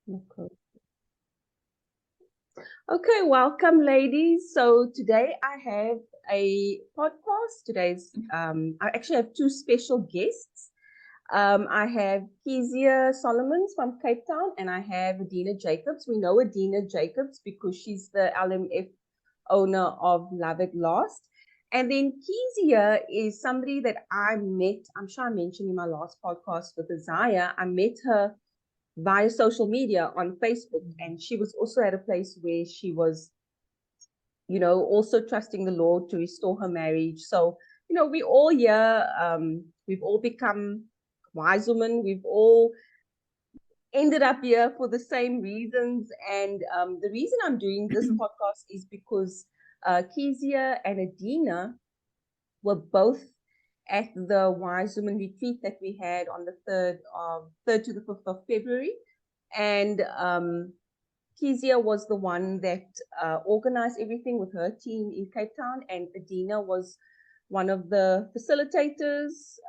Okay. Okay, welcome, ladies. So today I have a podcast. I actually have two special guests. I have Keziah Solomons from Cape Town, and I have Adina Jacobs. We know Adina Jacobs because she's the LMF owner of Love at Last. And then Keziah is somebody that I met. I'm sure I mentioned in my last podcast with Keziah. I met her via social media on Facebook, and she was also at a place where she was, also trusting the Lord to restore her marriage. So, we all here, we've all become wise women. We've all ended up here for the same reasons. And the reason I'm doing this podcast is because Keziah and Adina were both at the Wise Women retreat that we had on the 3rd to the 5th of February. And Keziah was the one that organized everything with her team in Cape Town, and Adina was one of the facilitators.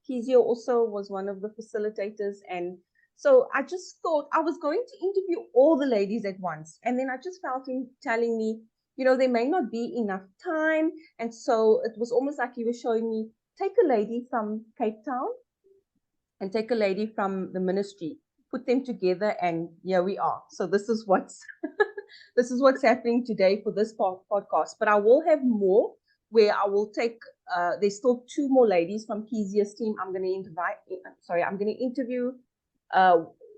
Keziah also was one of the facilitators. And so I just thought I was going to interview all the ladies at once. And then I just felt him telling me, there may not be enough time. And so it was almost like he was showing me, take a lady from Cape Town and take a lady from the ministry, put them together, and here we are. So this is what's this is what's happening today for this podcast. But I will have more where I will take. There's still two more ladies from Keziah's team. I'm going to interview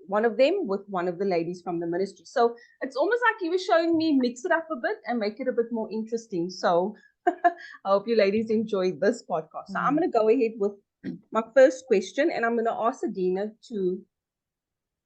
one of them with one of the ladies from the ministry. So it's almost like he was showing me mix it up a bit and make it a bit more interesting. So I hope you ladies enjoy this podcast. So I'm going to go ahead with my first question, and I'm going to ask Adina to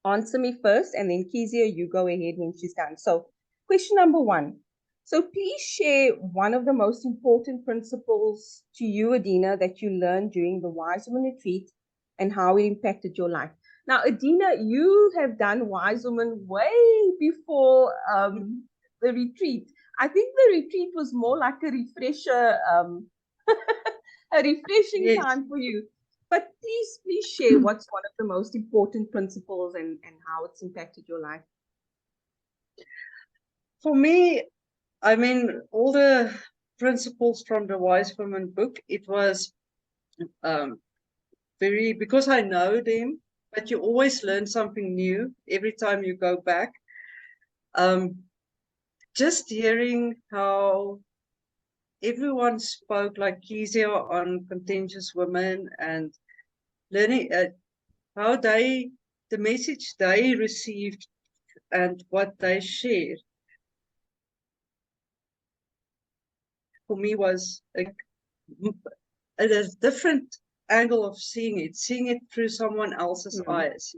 answer me first, and then Keziah, you go ahead when she's done. So, question number one. So, please share one of the most important principles to you, Adina, that you learned during the Wise Woman Retreat and how it impacted your life. Now, Adina, you have done Wise Woman way before the retreat. I think the retreat was more like a refresher, a refreshing time for you. But please share what's one of the most important principles and how it's impacted your life. For me, I mean, all the principles from the Wise Woman book, it was because I know them, but you always learn something new every time you go back. Just hearing how everyone spoke, like Keziah on contentious women, and learning how the message they received and what they shared, for me was a different angle of seeing it through someone else's eyes,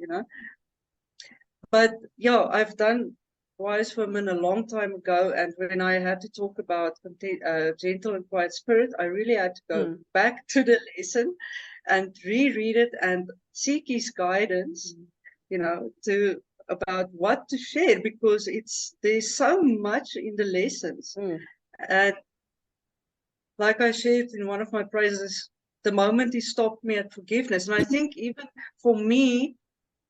But yeah, I've done Wise Women a long time ago, and when I had to talk about gentle and quiet spirit, I really had to go back to the lesson and reread it and seek his guidance, to about what to share, because there's so much in the lessons. And like I shared in one of my praises, the moment he stopped me at forgiveness. And I think even for me,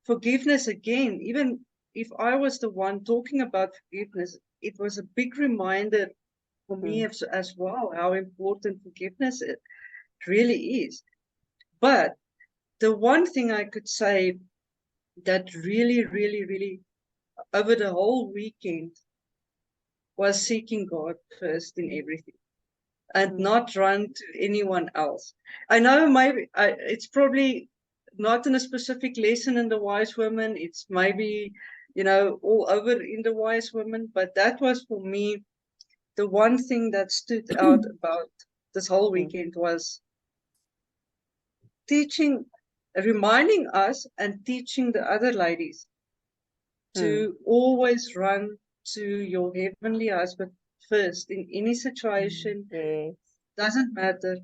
forgiveness again, even if I was the one talking about forgiveness, it was a big reminder for me as well, how important forgiveness it really is. But the one thing I could say that really, really, really over the whole weekend was seeking God first in everything, and not run to anyone else. I know maybe it's probably not in a specific lesson in the Wise Women. It's maybe, all over in the Wise Women, but that was for me the one thing that stood out about this whole weekend was reminding us and teaching the other ladies to always run to your heavenly husband first in any situation. Doesn't matter.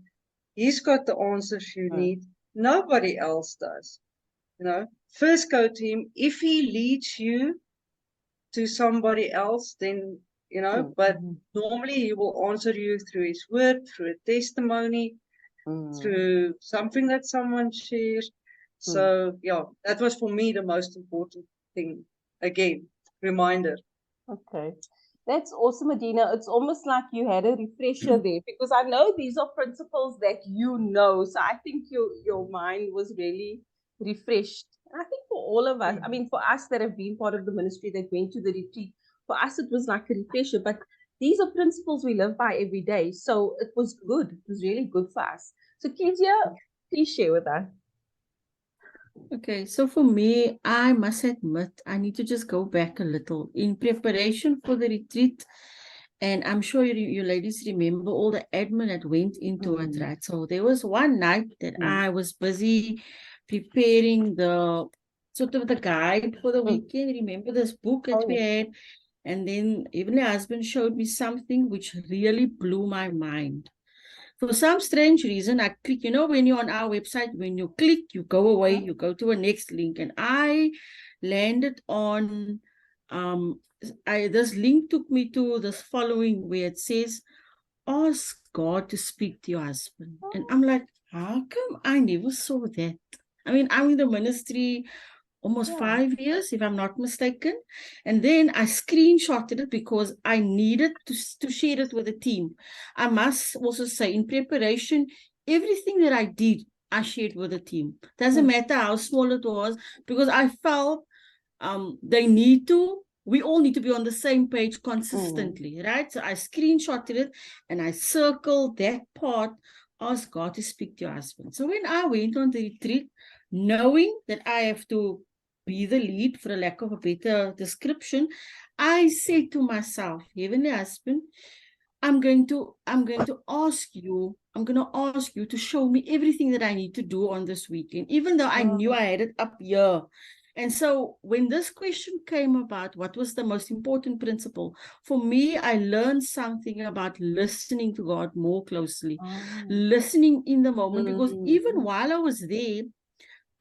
He's got the answers you need. Nobody else does. First go to him. If he leads you to somebody else, then, but normally he will answer you through his word, through a testimony, through something that someone shares. So, yeah, that was for me the most important thing again, reminder. Okay. That's awesome, Adina. It's almost like you had a refresher there because I know these are principles that you know. So I think your mind was really refreshed. And I think for all of us, I mean, for us that have been part of the ministry that went to the retreat, for us it was like a refresher. But these are principles we live by every day. So it was good. It was really good for us. So Keziah, please share with us. Okay, so for me, I must admit, I need to just go back a little. In preparation for the retreat, and I'm sure you ladies remember all the admin that went into it, right? So there was one night that I was busy preparing the sort of the guide for the weekend. Remember this book that we had? And then even the husband showed me something which really blew my mind. For some strange reason, I click, when you're on our website, when you click, you go away, you go to a next link. And I landed on, this link took me to this following where it says, ask God to speak to your husband. And I'm like, how come I never saw that? I mean, I'm in the ministry almost 5 years, if I'm not mistaken. And then I screenshotted it because I needed to share it with the team. I must also say, in preparation, everything that I did, I shared with the team. Doesn't matter how small it was, because I felt we all need to be on the same page consistently, right? So I screenshotted it and I circled that part, ask God to speak to your husband. So when I went on the retreat, knowing that I have to be the lead, for a lack of a better description, I said to myself, Heavenly Husband, I'm going to ask you to show me everything that I need to do on this weekend, even though I knew I had it up here. And so when this question came about, what was the most important principle? For me, I learned something about listening to God more closely, listening in the moment, because even while I was there,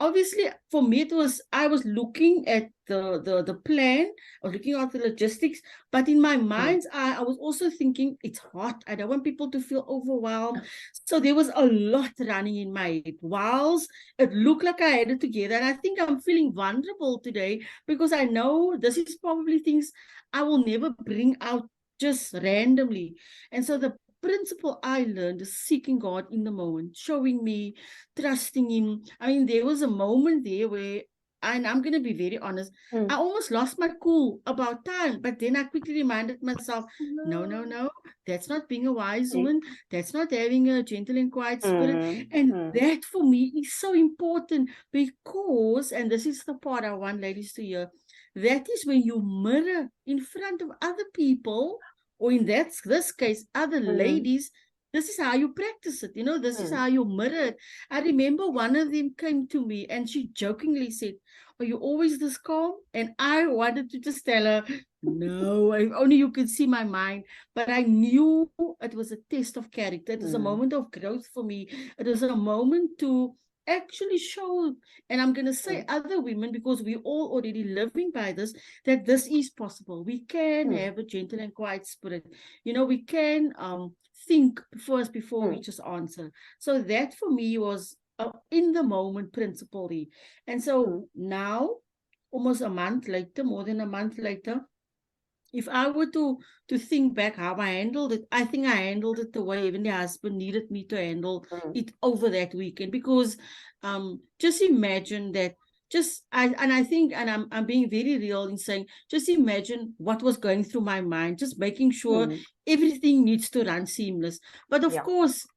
obviously for me I was looking at the plan, I was looking at the logistics, but in my mind's eye I was also thinking it's hot, I don't want people to feel overwhelmed. So there was a lot running in my head whilst it looked like I had it together. And I think I'm feeling vulnerable today because I know this is probably things I will never bring out just randomly. And so the principle I learned is seeking God in the moment, showing me, trusting Him. I mean, there was a moment there where, and I'm going to be very honest, I almost lost my cool about time, but then I quickly reminded myself, no, that's not being a wise woman, that's not having a gentle and quiet spirit. And that for me is so important because, and this is the part I want ladies to hear, that is when you mirror in front of other people, or in this case, other ladies, this is how you practice it. This is how you mirror it. I remember one of them came to me and she jokingly said, are you always this calm? And I wanted to just tell her, no, only you could see my mind. But I knew it was a test of character. It was a moment of growth for me. It was a moment to actually show, and I'm going to say other women, because we're all already living by this, that this is possible. We can have a gentle and quiet spirit. We can think first before we just answer. So that for me was in the moment principle. And so now, almost a month later, more than a month later, if I were to think back how I handled it, I think I handled it the way even the husband needed me to handle it over that weekend. Because just imagine that, I'm being very real in saying, just imagine what was going through my mind, just making sure everything needs to run seamless. But of course,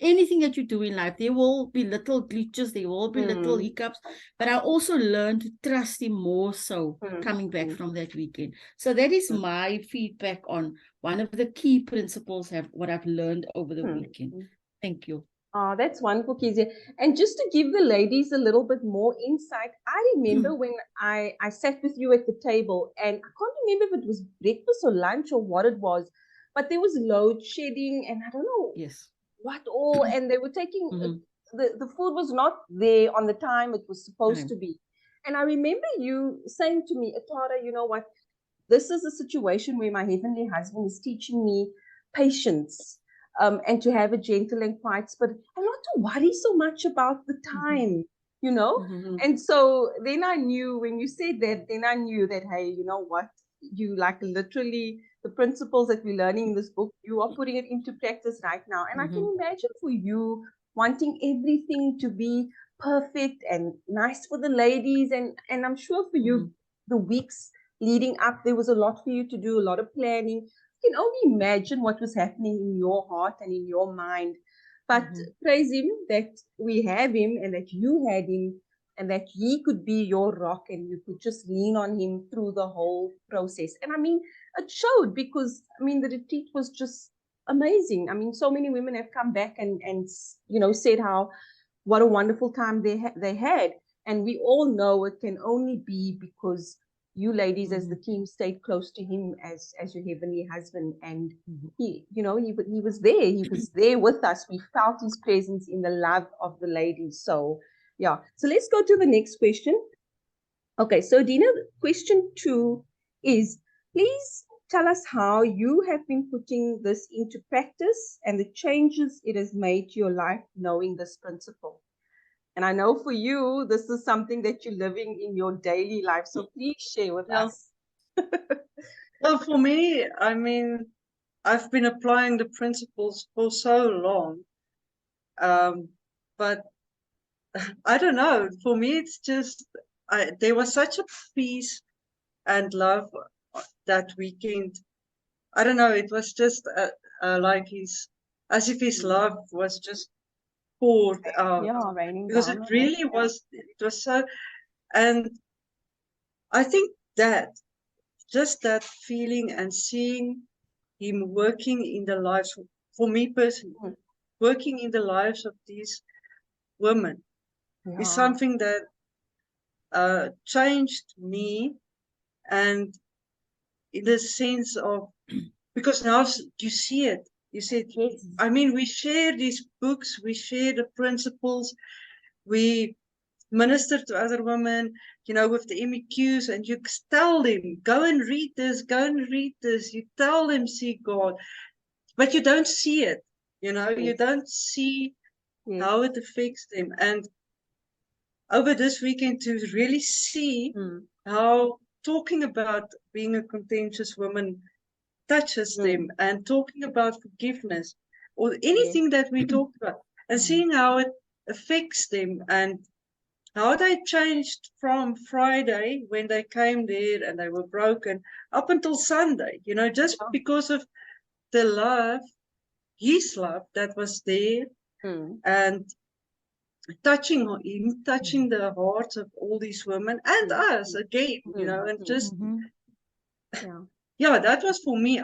anything that you do in life, there will be little glitches, there will be little hiccups, but I also learned to trust Him more so coming back from that weekend. So that is my feedback on one of the key principles what I've learned over the weekend. Thank you. Oh, that's wonderful, Keziah. And just to give the ladies a little bit more insight, I remember when I sat with you at the table, and I can't remember if it was breakfast or lunch or what it was, but there was load shedding, and I don't know what all, and they were taking, the food was not there on the time it was supposed to be. And I remember you saying to me, Atara, you know what, this is a situation where my heavenly husband is teaching me patience. And to have a gentle and quiet spirit, and not to worry so much about the time. you know? Mhm. And so then I knew, when you said that, then I knew that, hey, you know what? You like literally the principles that we're learning in this book, you are putting it into practice right now. And I can imagine for you wanting everything to be perfect and nice for the ladies. And I'm sure for you, the weeks leading up, there was a lot for you to do, a lot of planning. You can only imagine what was happening in your heart and in your mind. But praise him that we have him and that you had him and that he could be your rock and you could just lean on him through the whole process. And I mean, it showed, because I mean, the retreat was just amazing. I mean, so many women have come back and you know, said how what a wonderful time they had. And we all know it can only be because you ladies as the team stayed close to him as your heavenly husband. And he, you know, he was there. He was there with us. We felt his presence in the love of the ladies. So yeah. So let's go to the next question. Okay, so Dina, question 2 is, please tell us how you have been putting this into practice and the changes it has made to your life knowing this principle. And I know for you, this is something that you're living in your daily life. So please share with us. Well, for me, I mean, I've been applying the principles for so long. But I don't know. For me, it's just, there was such a peace and love that weekend. I don't know. It was just like as if his love was just poured out. Yeah, raining Because down it on us. really was, it was so, and I think that just that feeling and seeing him working in the lives, for me personally, working in the lives of these women is something that changed me, and in the sense of, because now you see it, you see it. Yes. I mean, we share these books, we share the principles, we minister to other women, you know, with the MEQs, and you tell them, go and read this, go and read this. You tell them, see God, but you don't see it, you know, you don't see how it affects them. And over this weekend, to really see how talking about being a contentious woman touches them, and talking about forgiveness or anything that we talk about, and seeing how it affects them, and how they changed from Friday when they came there and they were broken up until Sunday, you know, just because of the love, his love that was there, and touching him, touching the hearts of all these women and us again, you know, and just, yeah, that was for me.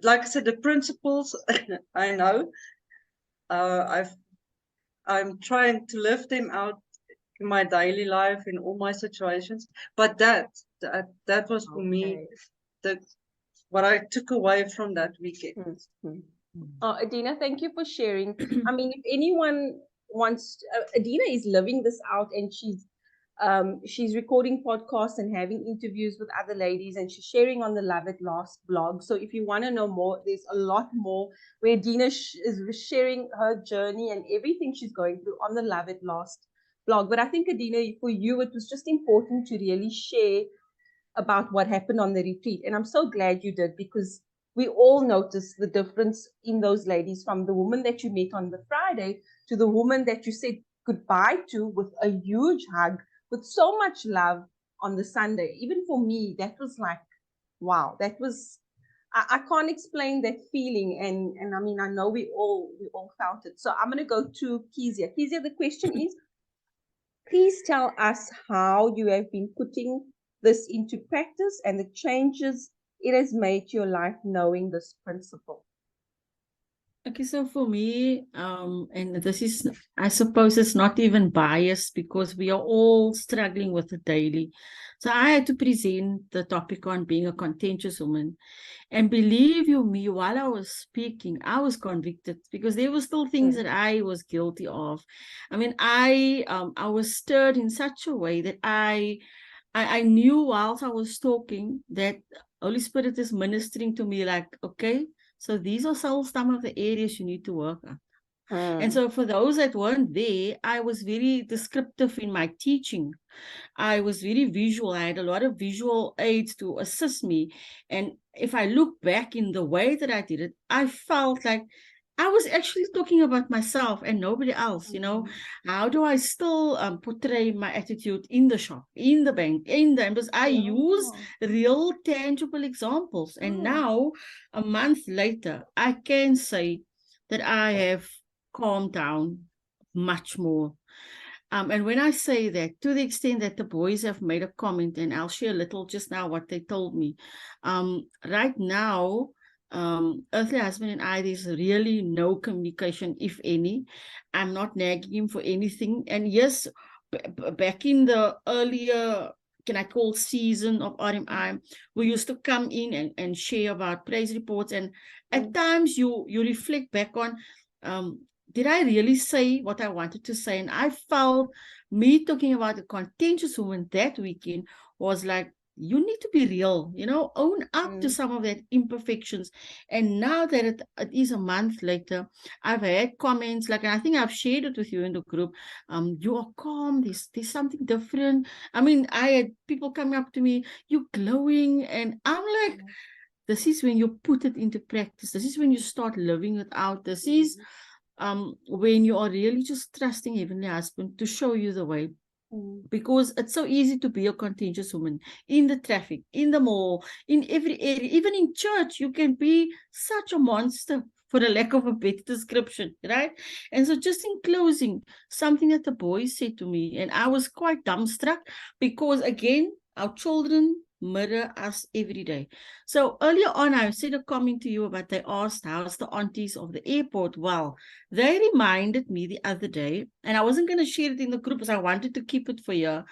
Like I said, the principles, I know, I'm trying to live them out in my daily life, in all my situations. But that was for me what I took away from that weekend. Adina, thank you for sharing. I mean, if anyone wants, Adina is living this out, and she's recording podcasts and having interviews with other ladies, and she's sharing on the Love at Last blog. So if you want to know more, there's a lot more where Adina is sharing her journey and everything she's going through on the Love at Last blog. But I think, Adina, for you, it was just important to really share about what happened on the retreat. And I'm so glad you did, because we all noticed the difference in those ladies, from the woman that you met on the Friday to the woman that you said goodbye to with a huge hug, with so much love on the Sunday. Even for me, that was like, wow, that was, I can't explain that feeling. And I mean, I know we all felt it. So I'm going to go to Keziah. Keziah, the question is, please tell us how you have been putting this into practice and the changes it has made to your life knowing this principle. Okay, so for me, and this is, I suppose it's not even biased, because we are all struggling with it daily. So I had to present the topic on being a contentious woman. And believe you me, while I was speaking, I was convicted, because there were still things that I was guilty of. I mean, I was stirred in such a way that I knew whilst I was talking that Holy Spirit is ministering to me, like, okay, so these are still some of the areas you need to work on. And so for those that weren't there, I was very descriptive in my teaching. I was very visual. I had a lot of visual aids to assist me. And if I look back in the way that I did it, I felt like I was actually talking about myself and nobody else, you know. How do I still portray my attitude in the shop, in the bank, because I use real tangible examples. And now, a month later, I can say that I have calmed down much more. And when I say that, to the extent that the boys have made a comment, and I'll share a little just now what they told me. Right now, earthly husband and I, there's really no communication, if any. I'm not nagging him for anything. And yes, back in the earlier, can I call season of RMI, we used to come in and share about praise reports. And at times you reflect back on, did I really say what I wanted to say? And I felt me talking about a contentious woman that weekend was like, you need to be real, you know, own up to some of that imperfections. And now that it is a month later, I've had comments like, and I think I've shared it with you in the group. You are calm. There's something different. I mean, I had people coming up to me, you glowing, and I'm like, this is when you put it into practice. This is when you start living it out. This is when you are really just trusting Heavenly Husband to show you the way. Because it's so easy to be a contentious woman in the traffic, in the mall, in every area, even in church. You can be such a monster, for the lack of a better description, right? And so just in closing, something that the boys said to me, and I was quite dumbstruck, because again, our children mirror us every day. So earlier on, I said a comment to you about, they asked, how's the aunties of the airport? Well, they reminded me the other day, and I wasn't going to share it in the group because I wanted to keep it for you.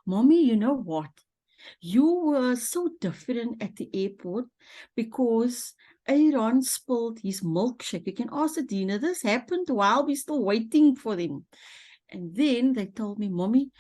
Mommy, you know what? You were so different at the airport because Aaron spilled his milkshake. You can ask Adina, this happened while we're still waiting for them. And then they told me, Mommy,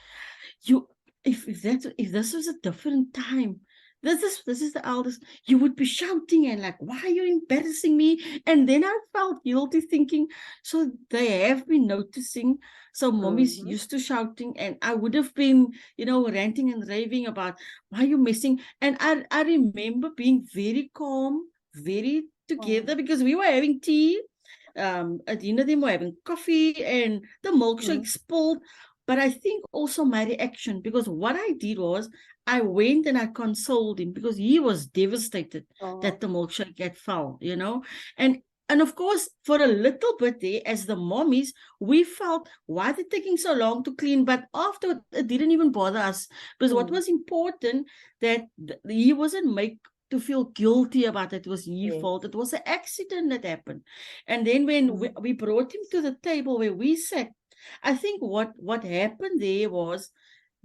you if this was a different time, this is the eldest, you would be shouting and like, why are you embarrassing me? And then I felt guilty, thinking, so they have been noticing. So mommy's used to shouting, and I would have been, you know, ranting and raving about, why are you messing? And I remember being very calm, very together, because we were having tea. Adina, they were having coffee, and the milkshake spilled. But I think also my reaction, because what I did was I went and I consoled him, because he was devastated that the milkshake had fell, you know. And of course, for a little bit there, as the mommies, we felt, why are they taking so long to clean? But after, it didn't even bother us, because what was important, that he wasn't made to feel guilty about it. It was his fault. It was an accident that happened. And then when we brought him to the table where we sat, I think what happened there was,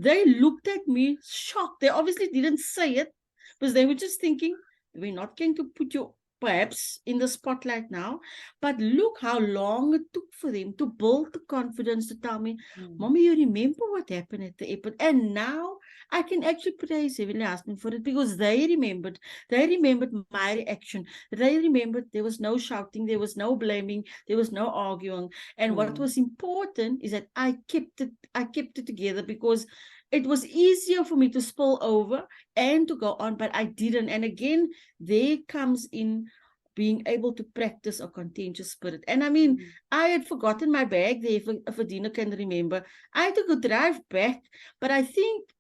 they looked at me shocked. They obviously didn't say it, because they were just thinking, we're not going to put you perhaps in the spotlight now, but look how long it took for them to build the confidence to tell me, Mommy, you remember what happened at the airport? And now I can actually praise Heavenly Husband for it, because they remembered my reaction. They remembered there was no shouting, there was no blaming, there was no arguing. And what was important is that I kept it together, because it was easier for me to spill over and to go on, but I didn't. And again, there comes in being able to practice a contentious spirit. And I mean, I had forgotten my bag there, if Adina can remember. I had to go drive back, but I think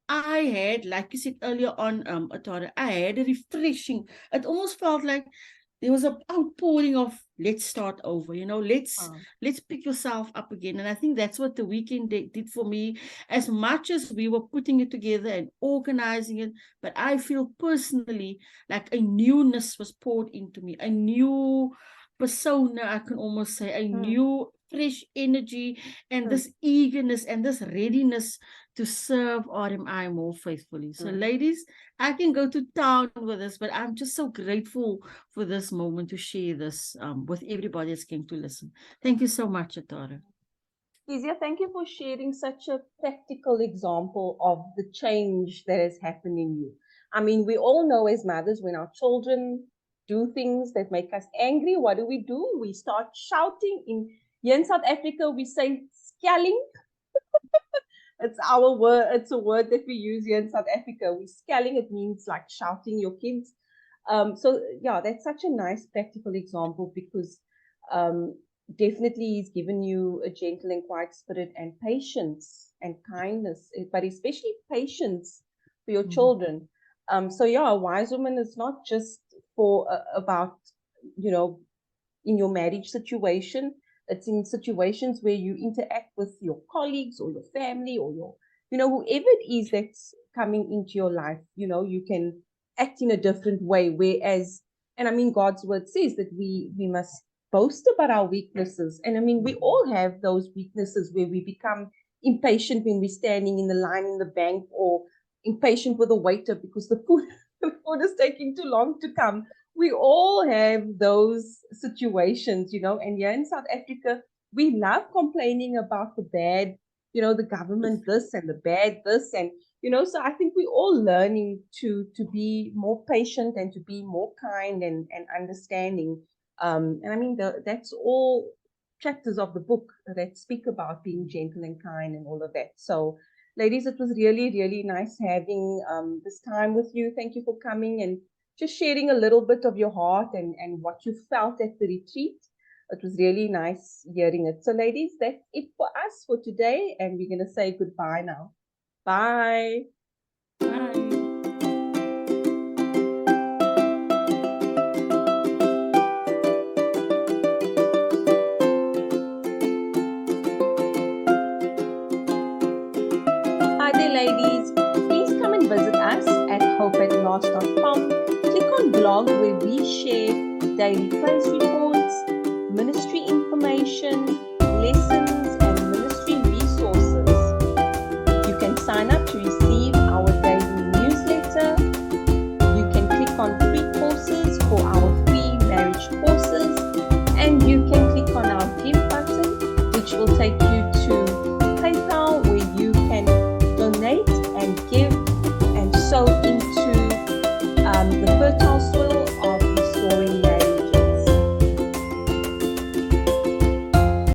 I had, like you said earlier on, Atara, I had a refreshing. It almost felt like there was an outpouring of, let's start over, you know, let's pick yourself up again. And I think that's what the weekend did for me. As much as we were putting it together and organizing it, but I feel personally like a newness was poured into me, a new persona, I can almost say, a new fresh energy, and this eagerness and this readiness to serve RMI more faithfully. So ladies, I can go to town with this, but I'm just so grateful for this moment to share this with everybody that's going to listen. Thank you so much, Atara. Keziah, thank you for sharing such a practical example of the change that has happened in you. I mean, we all know as mothers, when our children do things that make us angry, what do? We start shouting Here in South Africa, we say skelling. It's our word. It's a word that we use here in South Africa. We skelling. It means like shouting your kids. So yeah, that's such a nice practical example because definitely he's given you a gentle and quiet spirit and patience and kindness, but especially patience for your children. So yeah, a wise woman is not just for about, you know, in your marriage situation. It's in situations where you interact with your colleagues or your family or your, you know, whoever it is that's coming into your life. You know, you can act in a different way. Whereas, and I mean, God's word says that we must boast about our weaknesses. And I mean, we all have those weaknesses where we become impatient when we're standing in the line in the bank, or impatient with the waiter because the food is taking too long to come. We all have those situations, you know, and here in South Africa, we love complaining about the bad, you know, the government this and the bad this, and you know, so I think we're all learning to be more patient and to be more kind and understanding. And I mean, that's all chapters of the book that speak about being gentle and kind and all of that. So, ladies, it was really, really nice having this time with you. Thank you for coming and just sharing a little bit of your heart and what you felt at the retreat. It was really nice hearing it. So, ladies, that's it for us for today, and we're going to say goodbye now. Bye. Bye. Hi there, ladies. Please come and visit us at hopeatlast.com. Click on blog where we share daily praise reports, ministry information, lessons, and ministry resources. You can sign up to receive our daily newsletter. You can click on free courses for our free marriage courses, and you can click on our give button, which will take you to PayPal, where you can donate and give and sow into the fertile soil